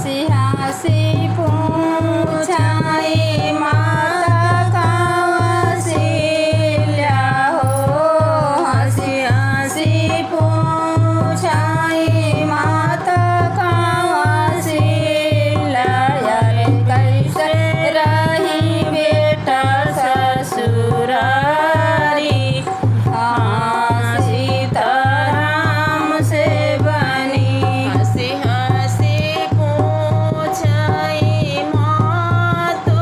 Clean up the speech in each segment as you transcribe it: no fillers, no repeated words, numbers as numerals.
हंसी पूछाई माता कौशल्या हो। हंसी हंसी पूछाई माता कौशल्या कैसे रही बेटा ससुरारी। सीताराम से बनी हंसी हंसी पूछाई मातो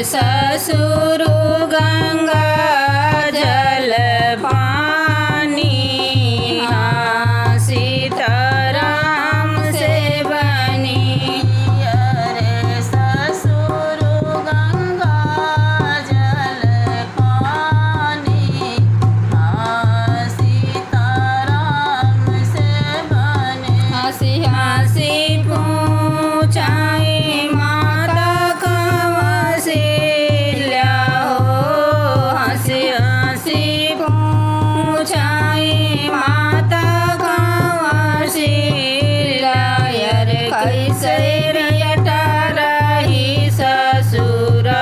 ससुर गंगा जल पानी हाँ सीताराम से बनी अरे ससुर गंगा जल पानी हाँ सीताराम से बने हंसी हंसी पूछाई माता कौशल्या हो हंसी हंसी पूछाई माता कौशल्या अरे कैसे रियटा रही ससुरारी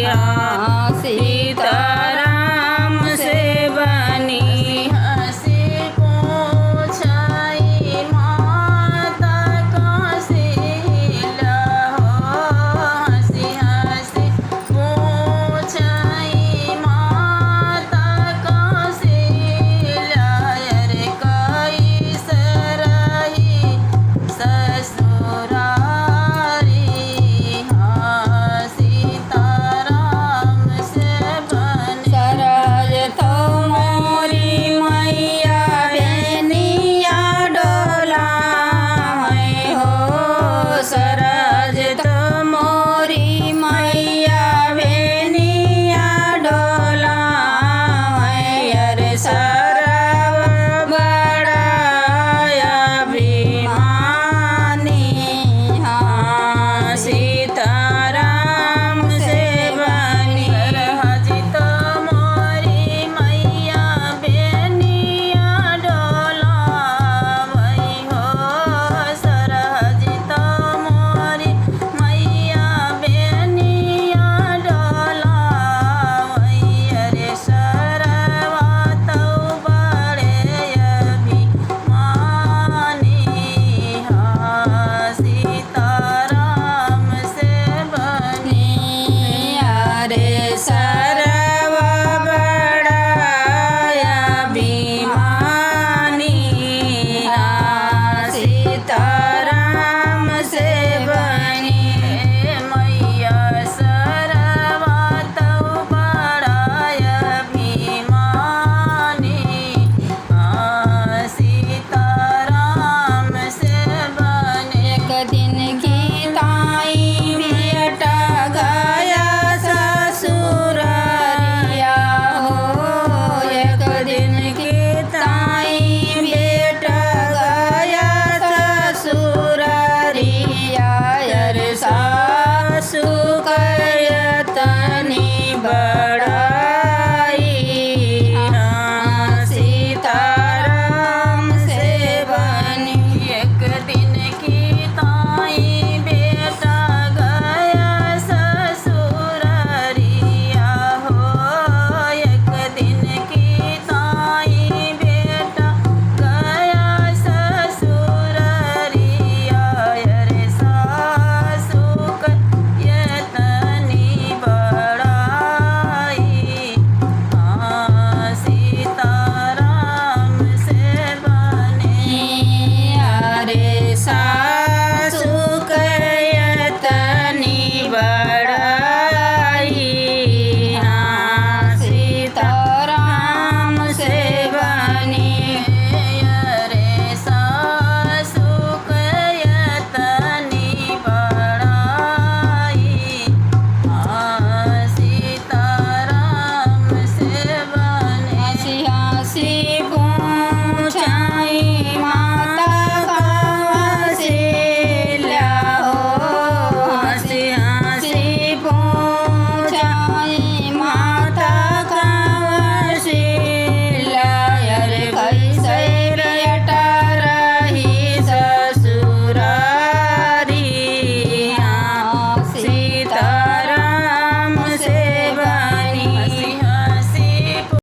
हाँ सीताराम से बनी हंसी पूछाई माता कौशल्या हो हंसी हंसी पूछाई माता कौशल्या अरे कैसे रही ससुरारी हाँ सीताराम से बने सरज तो मोरी मैया बेनिया डोला है हो सरज तो मोरी मैया बेनिया डोला है अरे सरव बड़ा अभिमानी हाँ सीताराम से बनी सरहजित मोरी मैया बेनिया डोला वही हो सरहजित मोरी मैया बेनिया डोला वही अरे सरवा तो बड़े अभिमानी हाँ सीताराम से बनी अरे सरव बड़ा अभिमानी हाँ सीताराम से बनी मैया सरवा तो बड़ा अभिमानी हाँ सीताराम से बने एक दिन की ताई बेटा गया ससुरारिया हो एक दिन की ताई बेटा गया ससुरारिया अरे सासु कयतनी बड़ाई हाँ सीताराम से बनी एक दिन की ताई बेटा गया ससुरारिया हो एक दिन की ताई बेटा गया ससुरारिया अरे सासु कयतनी बड़ाई हाँ सीताराम से बने अरे सासु कयतनी बड़ाई हाँ सीताराम से बनी अरे सासु कयतनी बड़ाई हाँ सीताराम से बने हंसी हंसी पूछाई माता कौशल्या हो हंसी हंसी पूछाई